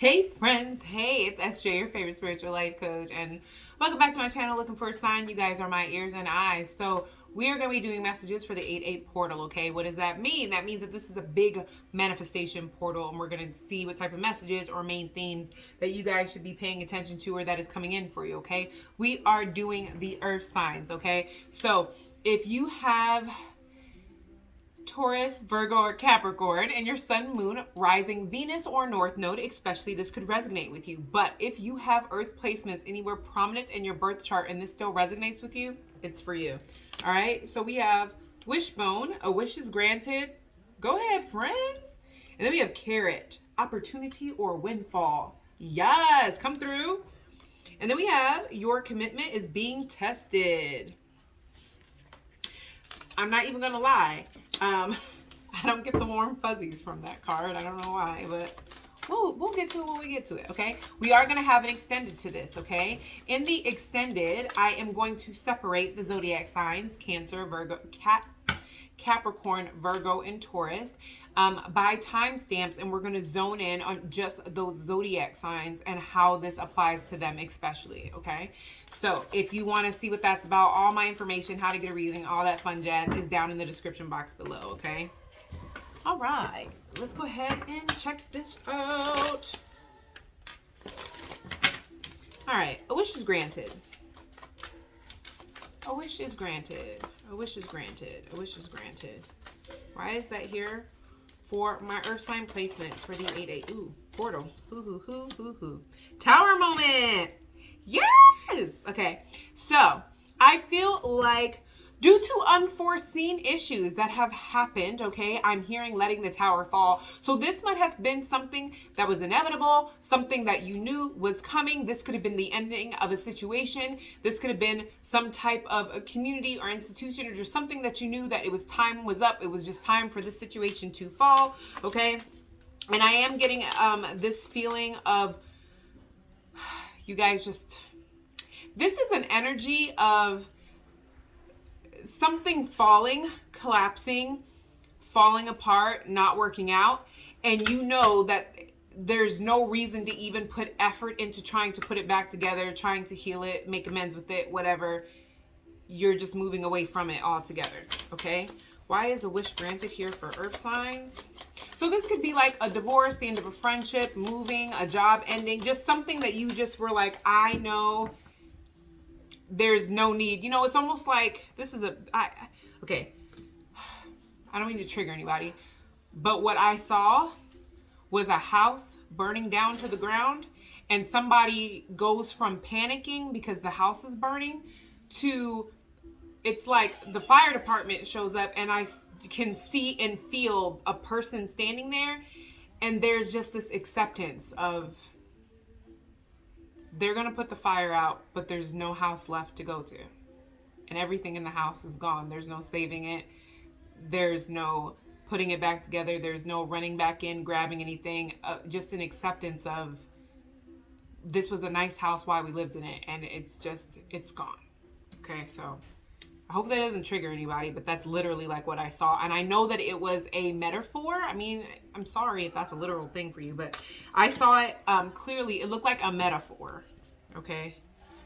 Hey friends, hey, it's SJ, your favorite spiritual life coach, and welcome back to my channel, Looking for a Sign. You guys are my ears and eyes. So we are going to be doing messages for the 8/8 portal, okay? What does that mean? That means that this is a big manifestation portal, and we're going to see what type of messages or main themes that you guys should be paying attention to or that is coming in for you, okay? We are doing the earth signs, okay? So if you have Taurus, Virgo, or Capricorn, and your sun, moon, rising, Venus, or north node, especially, this could resonate with you. But if you have earth placements anywhere prominent in your birth chart and this still resonates with you, it's for you. All right, so we have wishbone, a wish is granted. Go ahead, friends. And then we have carrot, opportunity or windfall. Yes, come through. And then we have your commitment is being tested. I'm not even gonna lie. I don't get the warm fuzzies from that card. I don't know why, but we'll get to it when we get to it, okay? We are gonna have an extended to this, okay? In the extended, I am going to separate the zodiac signs, Cancer, Virgo, Capricorn, Virgo, and Taurus, by timestamps, and we're going to zone in on just those zodiac signs and how this applies to them especially, okay? So if you want to see what that's about, all my information, how to get a reading, all that fun jazz is down in the description box below, okay? All right, let's go ahead and check this out. All right, a wish is granted. A wish is granted. A wish is granted. A wish is granted. Why is that here for my earth sign placements for the 8/8? Ooh, portal. Hoo. Tower moment. Yes. Okay. So I feel like due to unforeseen issues that have happened, okay, I'm hearing letting the tower fall. So this might have been something that was inevitable, something that you knew was coming. This could have been the ending of a situation. This could have been some type of a community or institution or just something that you knew that it was time was up. It was just time for this situation to fall, okay? And I am getting this feeling of you guys just, this is an energy of something falling, collapsing, falling apart, not working out, and you know that there's no reason to even put effort into trying to put it back together, trying to heal it, make amends with it, whatever. You're just moving away from it altogether, okay? Why is a wish granted here for earth signs? So this could be like a divorce, the end of a friendship, moving, a job ending, just something that you just were like, I know there's no need. You know, it's almost like this is okay. I don't mean to trigger anybody, but what I saw was a house burning down to the ground, and somebody goes from panicking because the house is burning to, it's like the fire department shows up and I can see and feel a person standing there, and there's just this acceptance of they're going to put the fire out, but there's no house left to go to. And everything in the house is gone. There's no saving it. There's no putting it back together. There's no running back in, grabbing anything. Just an acceptance of this was a nice house while we lived in it. And it's gone. Okay, so I hope that doesn't trigger anybody, but that's literally like what I saw. And I know that it was a metaphor. I mean, I'm sorry if that's a literal thing for you, but I saw it clearly. It looked like a metaphor, okay?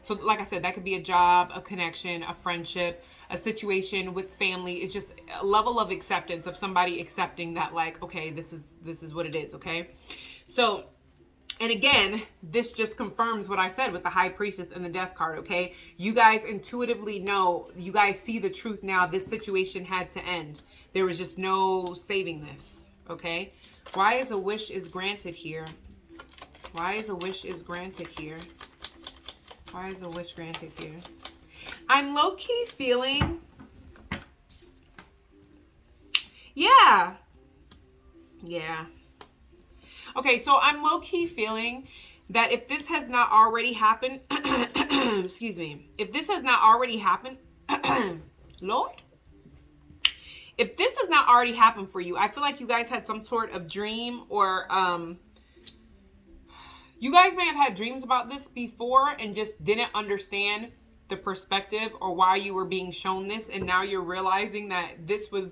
So like I said, that could be a job, a connection, a friendship, a situation with family. It's just a level of acceptance of somebody accepting that, like, okay, this is what it is, okay? So, and again, this just confirms what I said with the High Priestess and the Death card, okay? You guys intuitively know, you guys see the truth now. This situation had to end. There was just no saving this, okay? Why is a wish is granted here? Why is a wish is granted here? Why is a wish granted here? I'm low-key feeling, yeah. Okay, so I'm low-key feeling that if this has not already happened, excuse me, if this has not already happened, Lord, if this has not already happened for you, I feel like you guys had some sort of dream, or you guys may have had dreams about this before and just didn't understand the perspective or why you were being shown this, and now you're realizing that this was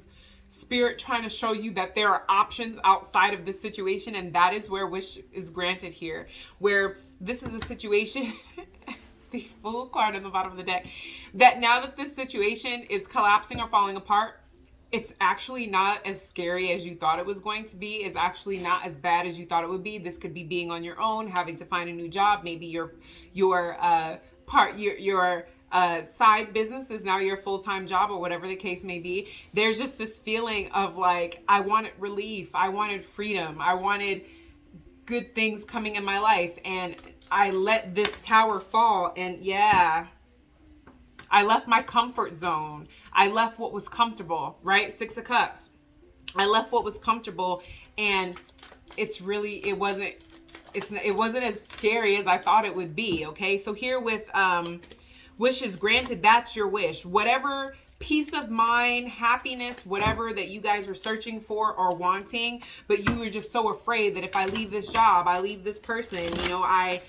Spirit trying to show you that there are options outside of this situation, and that is where wish is granted here, where this is a situation the Fool card on the bottom of the deck, that now that this situation is collapsing or falling apart, it's actually not as scary as you thought it was going to be. It's actually not as bad as you thought it would be. This could be being on your own, having to find a new job. Maybe your side business is now your full-time job, or whatever the case may be. There's just this feeling of like, I wanted relief, I wanted freedom, I wanted good things coming in my life, and I let this tower fall, and yeah, I left my comfort zone. I left what was comfortable, right? 6 of Cups. I left what was comfortable, and it wasn't as scary as I thought it would be, okay? So here with wishes granted, that's your wish. Whatever peace of mind, happiness, whatever that you guys were searching for or wanting, but you were just so afraid that if I leave this job, I leave this person, I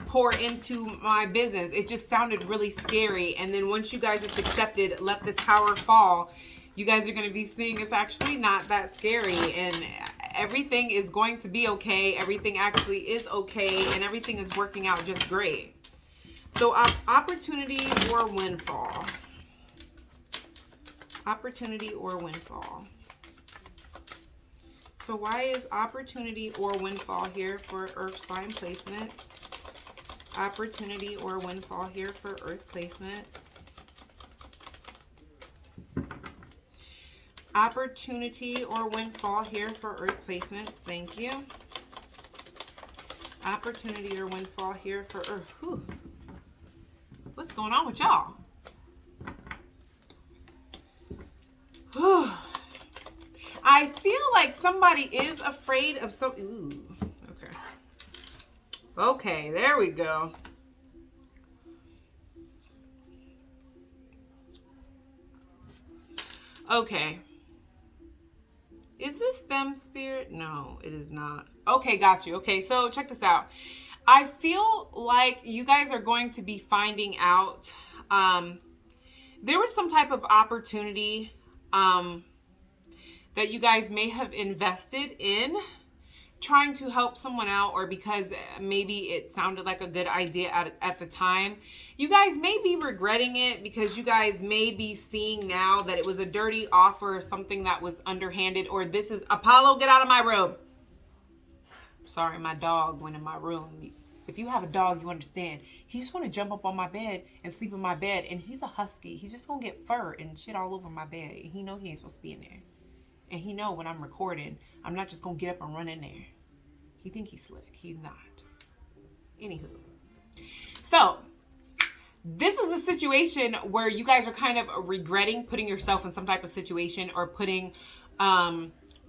pour into my business. It just sounded really scary. And then once you guys just accepted, let this tower fall, you guys are going to be seeing it's actually not that scary, and everything is going to be okay. Everything actually is okay, and everything is working out just great. So opportunity or windfall. Opportunity or windfall. So why is opportunity or windfall here for earth sign placements? Opportunity or windfall here for earth placements. Opportunity or windfall here for earth placements. Thank you. Opportunity or windfall here for earth. Whew. What's going on with y'all? I feel like somebody is afraid of some. Ooh, okay. Okay, there we go. Okay. Is this them, Spirit? No, it is not. Okay, got you. Okay, so check this out. I feel like you guys are going to be finding out there was some type of opportunity that you guys may have invested in trying to help someone out, or because maybe it sounded like a good idea at the time. You guys may be regretting it because you guys may be seeing now that it was a dirty offer or something that was underhanded, or this is Apollo, get out of my room. Sorry, my dog went in my room. If you have a dog, you understand. He just want to jump up on my bed and sleep in my bed, and he's a husky. He's just going to get fur and shit all over my bed. And he know he ain't supposed to be in there. And he know when I'm recording, I'm not just going to get up and run in there. He think he's slick. He's not. Anywho. So, this is a situation where you guys are kind of regretting putting yourself in some type of situation, or putting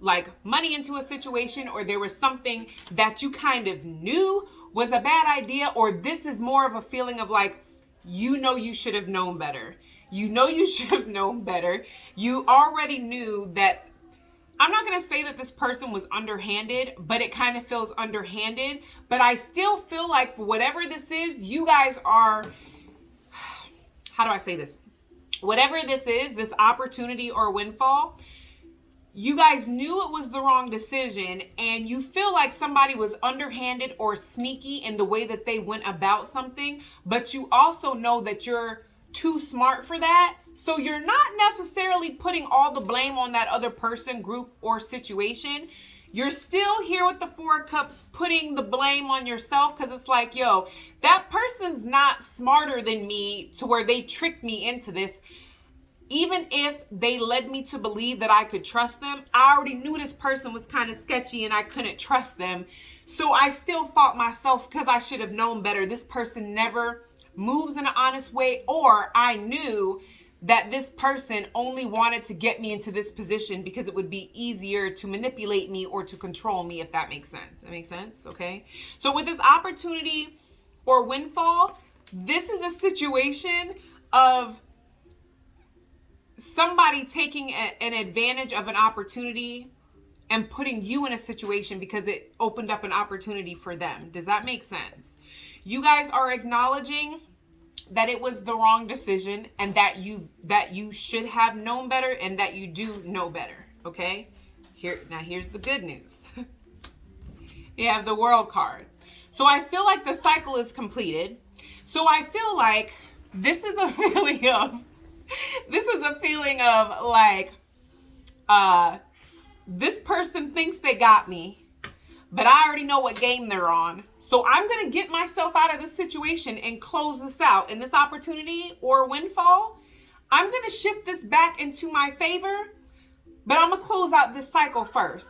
like money into a situation, or there was something that you kind of knew was a bad idea, or this is more of a feeling of like, you should have known better. You should have known better. You already knew that. I'm not going to say that this person was underhanded, but it kind of feels underhanded. But I still feel like for whatever this is, you guys are, how do I say this? Whatever this is, this opportunity or windfall, you guys knew it was the wrong decision, and you feel like somebody was underhanded or sneaky in the way that they went about something, but you also know that you're too smart for that. So you're not necessarily putting all the blame on that other person, group, or situation. You're still here with the 4 of Cups putting the blame on yourself, because it's like, yo, that person's not smarter than me to where they tricked me into this. Even if they led me to believe that I could trust them, I already knew this person was kind of sketchy and I couldn't trust them. So I still fought myself because I should have known better. This person never moves in an honest way, or I knew that this person only wanted to get me into this position because it would be easier to manipulate me or to control me, if that makes sense. That makes sense, okay? So with this opportunity or windfall, this is a situation of somebody taking an advantage of an opportunity and putting you in a situation because it opened up an opportunity for them. Does that make sense? You guys are acknowledging that it was the wrong decision, and that you should have known better, and that you do know better. Okay? Here's the good news. You have the World card. So I feel like the cycle is completed. So I feel like this is a feeling of like, this person thinks they got me, but I already know what game they're on. So I'm going to get myself out of this situation and close this out. And this opportunity or windfall, I'm going to shift this back into my favor, but I'm going to close out this cycle first.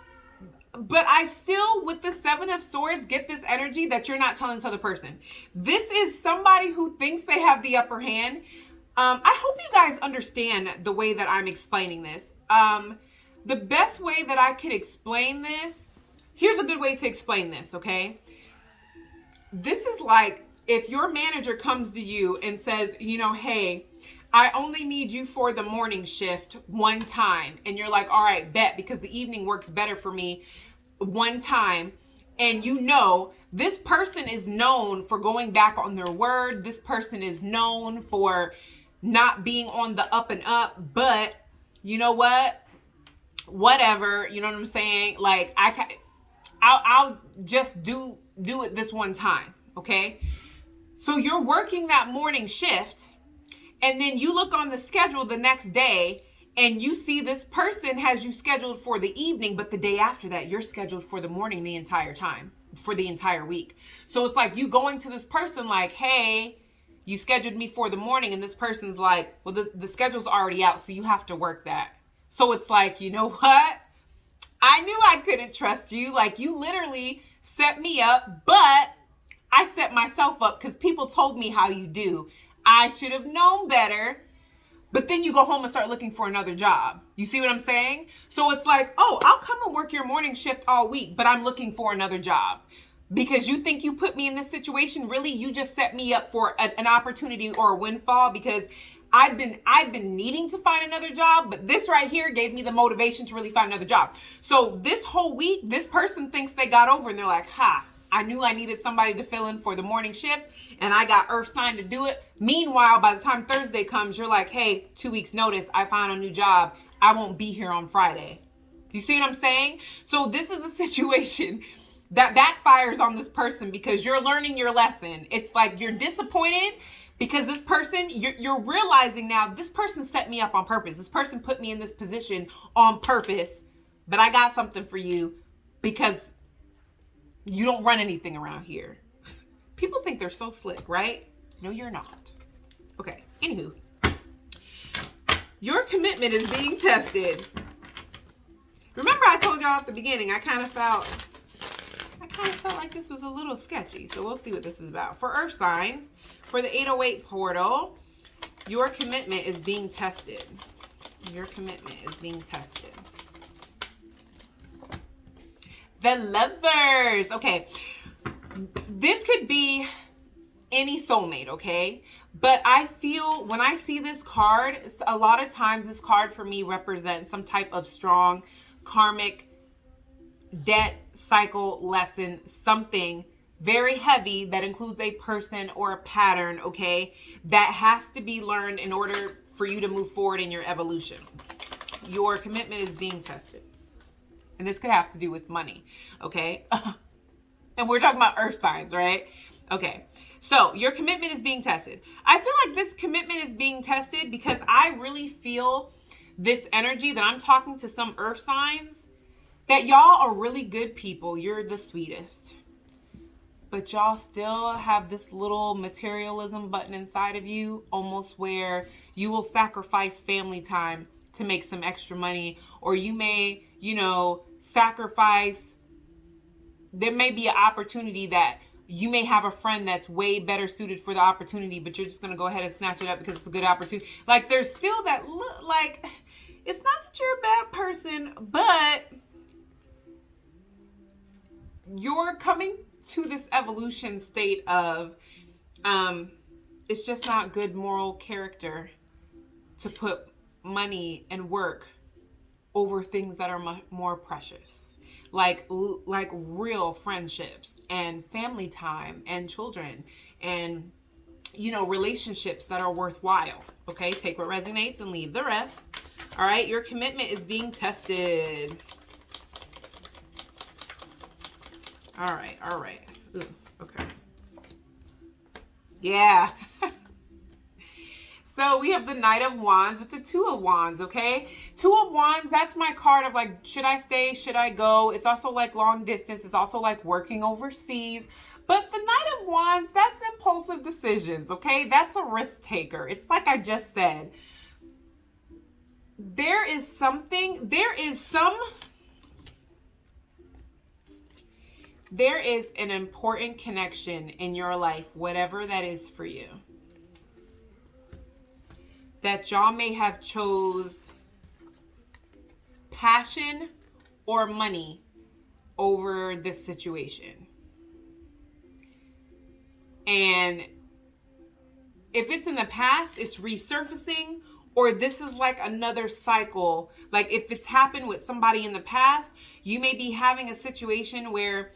But I still, with the Seven of Swords, get this energy that you're not telling this other person. This is somebody who thinks they have the upper hand. I hope you guys understand the way that I'm explaining this. The best way that I could explain this, here's a good way to explain this, okay? This is like if your manager comes to you and says, hey, I only need you for the morning shift one time. And you're like, all right, bet, because the evening works better for me one time. And this person is known for going back on their word. This person is known for not being on the up and up. But you know what? Whatever, you know what I'm saying? Like, I'll just do it this one time, okay? So you're working that morning shift, and then you look on the schedule the next day, and you see this person has you scheduled for the evening, but the day after that, you're scheduled for the morning the entire time, for the entire week. So it's like you going to this person like, hey, you scheduled me for the morning, and this person's like, well, the schedule's already out, so you have to work that. So it's like, you know what? I knew I couldn't trust you. Like, you literally set me up, but I set myself up because people told me how you do. I should have known better. But then you go home and start looking for another job. You see what I'm saying? So it's like, oh, I'll come and work your morning shift all week, but I'm looking for another job. Because you think you put me in this situation? Really? You just set me up for an opportunity or a windfall? Because I've been needing to find another job, but this right here gave me the motivation to really find another job. So this whole week, this person thinks they got over, and they're like, I knew I needed somebody to fill in for the morning shift, and I got earth sign to do it. Meanwhile, by the time Thursday comes, you're like, hey, 2 weeks notice, I found a new job. I won't be here on Friday. You see what I'm saying? So this is a situation that backfires on this person because you're learning your lesson. It's like you're disappointed because this person, you're realizing now, this person set me up on purpose. This person put me in this position on purpose. But I got something for you because you don't run anything around here. People think they're so slick, right? No, you're not. Okay, anywho. Your commitment is being tested. Remember I told y'all at the beginning, I kind of felt like this was a little sketchy. So we'll see what this is about. For earth signs, for the 808 portal, your commitment is being tested. Your commitment is being tested. The Lovers. Okay. This could be any soulmate, okay? But I feel when I see this card, a lot of times this card for me represents some type of strong karmic debt cycle lesson, something very heavy that includes a person or a pattern, okay, that has to be learned in order for you to move forward in your evolution. Your commitment is being tested. And this could have to do with money, okay? And we're talking about earth signs, right? Okay. So your commitment is being tested. I feel like this commitment is being tested because I really feel this energy that I'm talking to some earth signs that y'all are really good people. You're the sweetest. But y'all still have this little materialism button inside of you, almost where you will sacrifice family time to make some extra money, or you may, sacrifice. There may be an opportunity that you may have a friend that's way better suited for the opportunity, but you're just going to go ahead and snatch it up because it's a good opportunity. Like, there's still that look, like, it's not that you're a bad person, but you're coming to this evolution state of, it's just not good moral character to put money and work over things that are much more precious. Like real friendships and family time and children and relationships that are worthwhile. Okay, take what resonates and leave the rest. All right, your commitment is being tested. All right. Ooh, okay. Yeah. So we have the Knight of Wands with the Two of Wands, okay? Two of Wands, that's my card of like, should I stay? Should I go? It's also like long distance. It's also like working overseas. But the Knight of Wands, that's impulsive decisions, okay? That's a risk taker. It's like I just said. There is an important connection in your life, whatever that is for you, that y'all may have chose passion or money over this situation. And if it's in the past, it's resurfacing, or this is like another cycle. Like if it's happened with somebody in the past, you may be having a situation where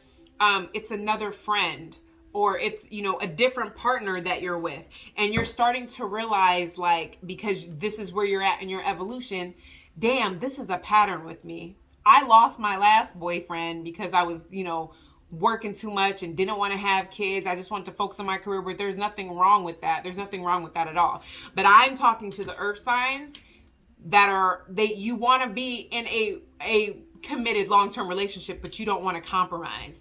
it's another friend, or it's, a different partner that you're with, and you're starting to realize, like, because this is where you're at in your evolution, damn, this is a pattern with me. I lost my last boyfriend because I was, working too much and didn't want to have kids. I just wanted to focus on my career, but there's nothing wrong with that. There's nothing wrong with that at all. But I'm talking to the earth signs that you want to be in a committed long-term relationship, but you don't want to compromise.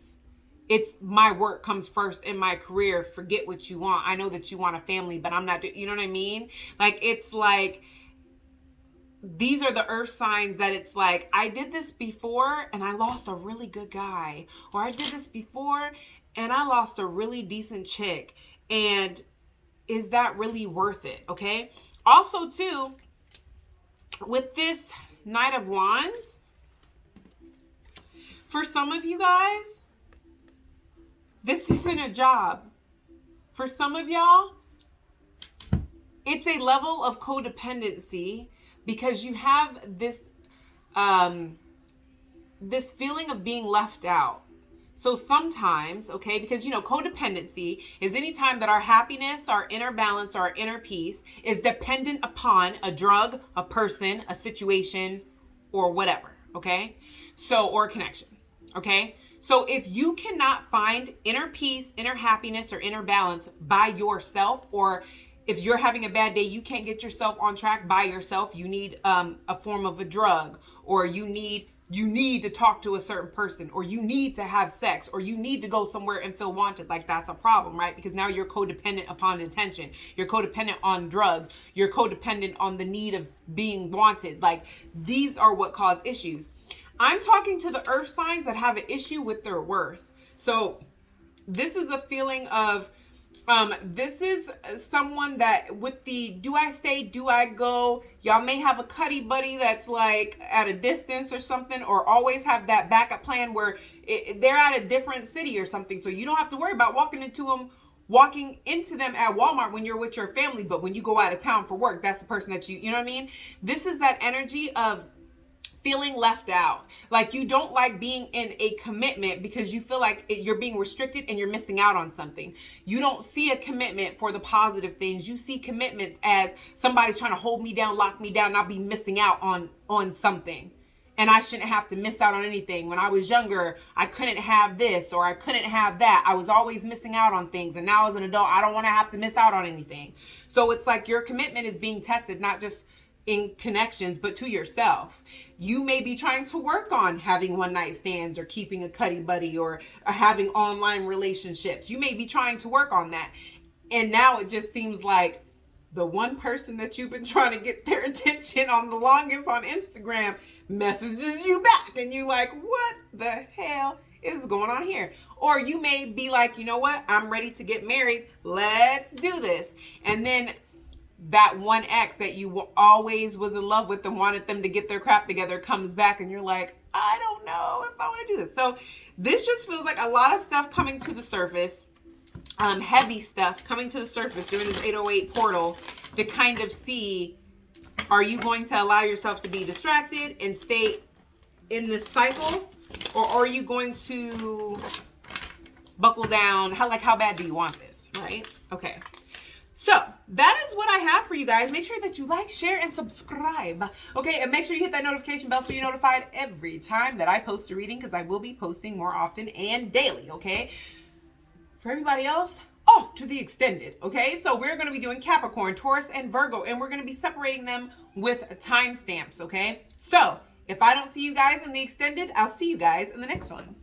It's my work comes first in my career. Forget what you want. I know that you want a family, but I'm not, you know what I mean? Like, it's like, these are the earth signs that it's like, I did this before and I lost a really good guy. Or I did this before and I lost a really decent chick. And is that really worth it? Okay. Also too, with this Knight of Wands, for some of you guys, this isn't a job. For some of y'all, it's a level of codependency, because you have this this feeling of being left out. So sometimes, okay, because codependency is any time that our happiness, our inner balance, our inner peace is dependent upon a drug, a person, a situation, or whatever, okay? So, or a connection, okay? So if you cannot find inner peace, inner happiness, or inner balance by yourself, or if you're having a bad day, you can't get yourself on track by yourself, you need a form of a drug, or you need to talk to a certain person, or you need to have sex, or you need to go somewhere and feel wanted. Like, that's a problem, right? Because now you're codependent upon attention. You're codependent on drugs. You're codependent on the need of being wanted. Like, these are what cause issues. I'm talking to the earth signs that have an issue with their worth. So this is a feeling of, this is someone that with the, do I stay, do I go? Y'all may have a cuddy buddy that's like at a distance or something, or always have that backup plan where they're at a different city or something. So you don't have to worry about walking into them at Walmart when you're with your family. But when you go out of town for work, that's the person that you know what I mean? This is that energy of feeling left out. Like, you don't like being in a commitment because you feel like you're being restricted and you're missing out on something. You don't see a commitment for the positive things. You see commitment as somebody trying to hold me down, lock me down, and I'll be missing out on something. And I shouldn't have to miss out on anything. When I was younger, I couldn't have this or I couldn't have that. I was always missing out on things. And now as an adult, I don't want to have to miss out on anything. So it's like your commitment is being tested, not just in connections, but to yourself. You may be trying to work on having one night stands or keeping a cuddy buddy or having online relationships. You may be trying to work on that. And now it just seems like the one person that you've been trying to get their attention on the longest on Instagram messages you back. And you like, what the hell is going on here? Or you may be like, you know what? I'm ready to get married. Let's do this. And then that one ex that you always was in love with and wanted them to get their crap together comes back, and you're like, I don't know if I want to do this. So this just feels like a lot of stuff coming to the surface, heavy stuff coming to the surface during this 808 portal to kind of see, are you going to allow yourself to be distracted and stay in this cycle, or are you going to buckle down? How bad do you want this, right? Okay. So that is what I have for you guys. Make sure that you like, share, and subscribe. Okay, and make sure you hit that notification bell so you're notified every time that I post a reading, because I will be posting more often and daily, okay? For everybody else, off to the extended, okay? So we're going to be doing Capricorn, Taurus, and Virgo, and we're going to be separating them with timestamps, okay? So if I don't see you guys in the extended, I'll see you guys in the next one.